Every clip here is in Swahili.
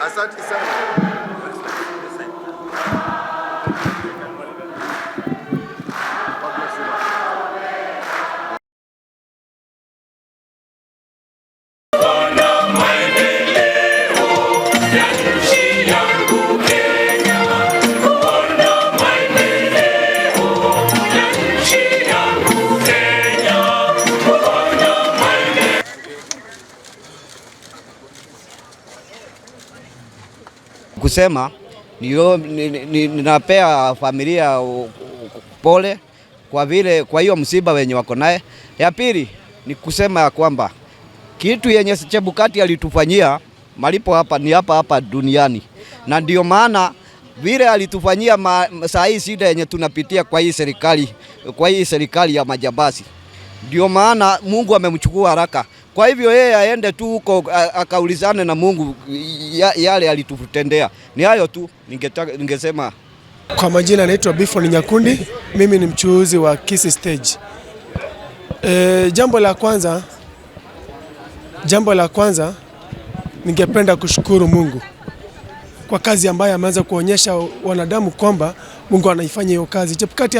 Asante sana. Kusema ninapea familia pole kwa hiyo msiba wenye wako naye. Ya pili ni kusema ya kwamba kitu yenye Chebukati alitufanyia malipo hapa ni hapa duniani, na ndio maana vile alitufanyia saa hii shida yenye tunapitia kwa hii serikali ya majabasi, ndio maana Mungu amemchukua haraka. Kwa hivyo yeye aende tu huko akaulizane na Mungu yale alitutendea. Ni hayo tu ningesema. Kwa majina naitwa Bifon Nyakundi, mimi ni mchuuzi wa Kisii Stage. Jambo la kwanza ningependa kushukuru Mungu kwa kazi ambayo ameanza kuonyesha wanadamu kwamba Mungu anaifanya hiyo kazi. Chebukati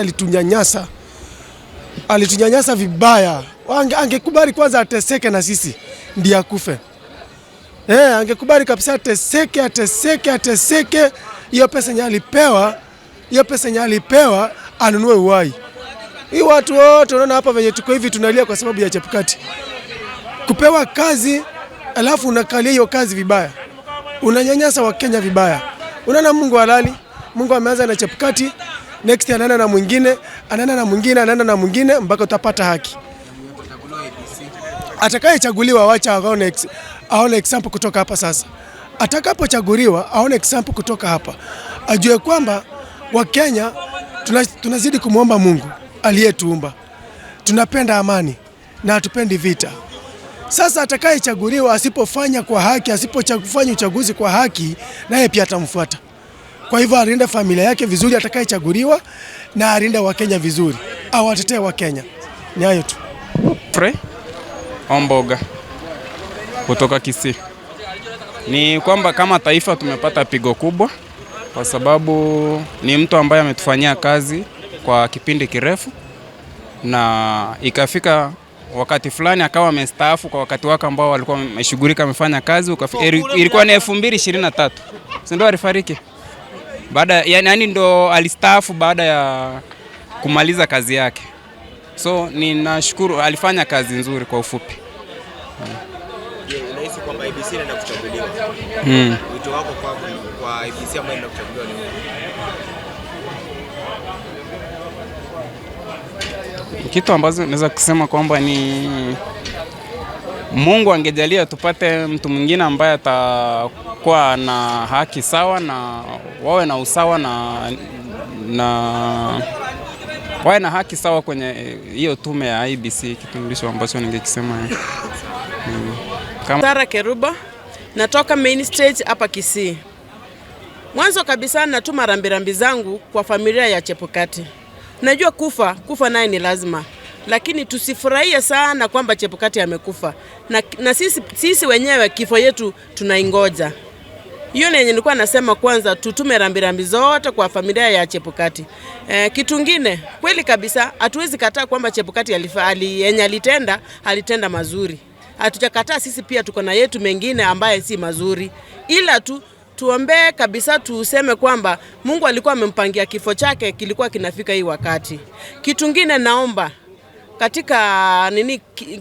alitunyanyasa vibaya. Angekubali kwanza ateseke na sisi ndiye akufe. Angekubali kabisa ateseke. Hiyo pesa yenye alipewa anunue uhai. Hii watu wote unaona hapa venye tuko hivi tunalia kwa sababu ya Chebukati. Kupewa kazi alafu unakalia hiyo kazi vibaya. Unanyanyasa Wakenya vibaya. Unaona Mungu halali. Mungu ameanza na Chebukati, next anaenda na mwingine mpaka utapata haki. Atakayechaguliwa wacha aone example kutoka hapa sasa. Atakapochaguliwa aone example kutoka hapa. Ajue kwamba Wakenya tunazidi kumwomba Mungu aliyetuumba. Tunapenda amani na hatupendi vita. Sasa atakayechaguliwa asipofanya kwa haki, asipofanya uchaguzi kwa haki, naye pia atamfuata. Kwa hivyo alinde familia yake vizuri atakayechaguliwa, na alinde Wakenya vizuri. Awatetee Wakenya. Ni hayo tu. Frey Omboga kutoka Kisii. Ni kwamba kama taifa tumepata pigo kubwa kwa sababu ni mtu ambaye ametufanyia kazi kwa kipindi kirefu, na ikafika wakati fulani akawa amestaafu kwa wakati wake ambao walikuwa wameshughulika amefanya kazi. Ilikuwa ni 2023. Si ndio alifariki? Yani ndo alistaafu baada ya kumaliza kazi yake. So ninashukuru, alifanya kazi nzuri kwa ufupi. Unahisi kwamba IEBC inaenda kuchaguliwa? Wito wako kwa IEBC ambayo inaenda kuchaguliwa ni nini? Kitu ambacho naweza kusema kwamba ni Mungu angejalia tupate mtu mwingine ambaye atakuwa na haki sawa na wawe na usawa na wawe na haki sawa kwenye hiyo tume ya IEBC. Kitu ndicho ambacho ningekisema. Sara Keruba, natoka Main Stage hapa Kisii. Mwanzo kabisa natuma rambirambi zangu kwa familia ya Chebukati. Najua kufa naye ni lazima, lakini tusifurahie sana kwamba Chebukati amekufa. Na sisi wenyewe kifo yetu tunaingoja. Hiyo ni yenye nilikuwa nasema, kwanza tutume rambirambi zote kwa familia ya Chebukati. Kitu kingine, kweli kabisa hatuwezi kataa kwamba Chebukati alitenda mazuri. Hatujakataa, sisi pia tuko na yetu mengine ambaye si mazuri. Ila tuombe kabisa, tuseme kwamba Mungu alikuwa amempangia kifo chake kilikuwa kinafika hii wakati. Kitu kingine, naomba katika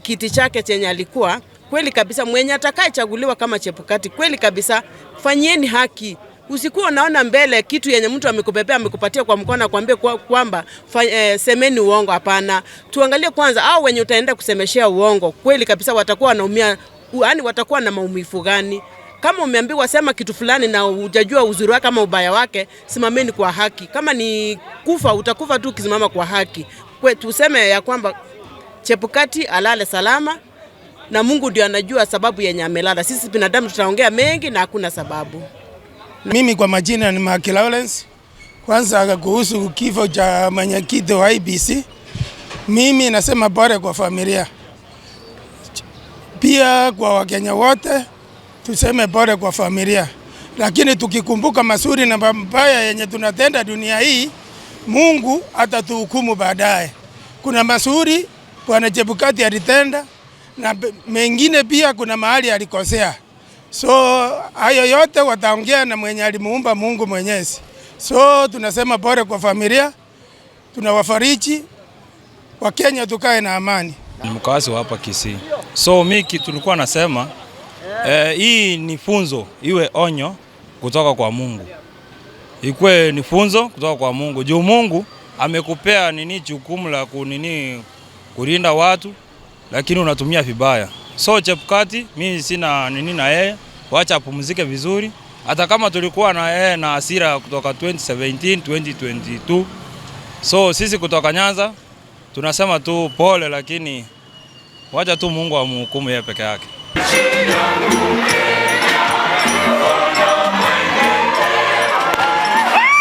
kiti chake chenye alikuwa, kweli kabisa mwenye atakayechaguliwa kama Chebukati, kweli kabisa fanyieni haki. Usikuwa unaona mbele kitu yenye mtu amekupepea amekupatia kwa mkono akwambie kwamba semeni uongo. Hapana, tuangalie kwanza au wenye utaenda kusemeshea uongo kweli kabisa watakuwa wanaumia, yani watakuwa na maumivu gani? Kama umeambiwa sema kitu fulani na hujajua uzuri wake kama ubaya wake, simameni kwa haki. Kama ni kufa utakufa tu ukisimama kwa haki. Tuseme ya kwamba Chebukati alale salama, na Mungu ndiye anajua sababu yenye amelala. Sisi binadamu tutaongea mengi na hakuna sababu. Mimi kwa majina ni Mark Lawrence. Kwanza kuhusu kifo cha mwenyekiti wa IEBC, mimi nasema bora kwa familia. Pia kwa Wakenya wote tuseme bora kwa familia. lakini tukikumbuka mazuri na mabaya yenye tunatenda dunia hii, Mungu atatuhukumu baadaye. Kuna mazuri Bwana Chebukati alitenda na mengine pia kuna mahali alikosea. So hayo yote wataongea na mwenye alimuumba Mungu Mwenyezi. So tunasema pole kwa familia, tunawafariji Wakenya, tukae na amani. Ni mkazi wa hapa Kisii. So mimi tulikuwa nasema hii ni funzo, iwe onyo kutoka kwa Mungu. Ikuwe ni funzo kutoka kwa Mungu. Juu Mungu amekupea jukumu la kulinda watu, lakini unatumia vibaya. So Chebukati mimi sina na yeye, wacha apumzike vizuri. Hata kama tulikuwa na yeye na hasira kutoka 2017, 2022. So sisi kutoka Nyanza tunasema tu pole, lakini wacha tu Mungu amhukumu yeye peke yake.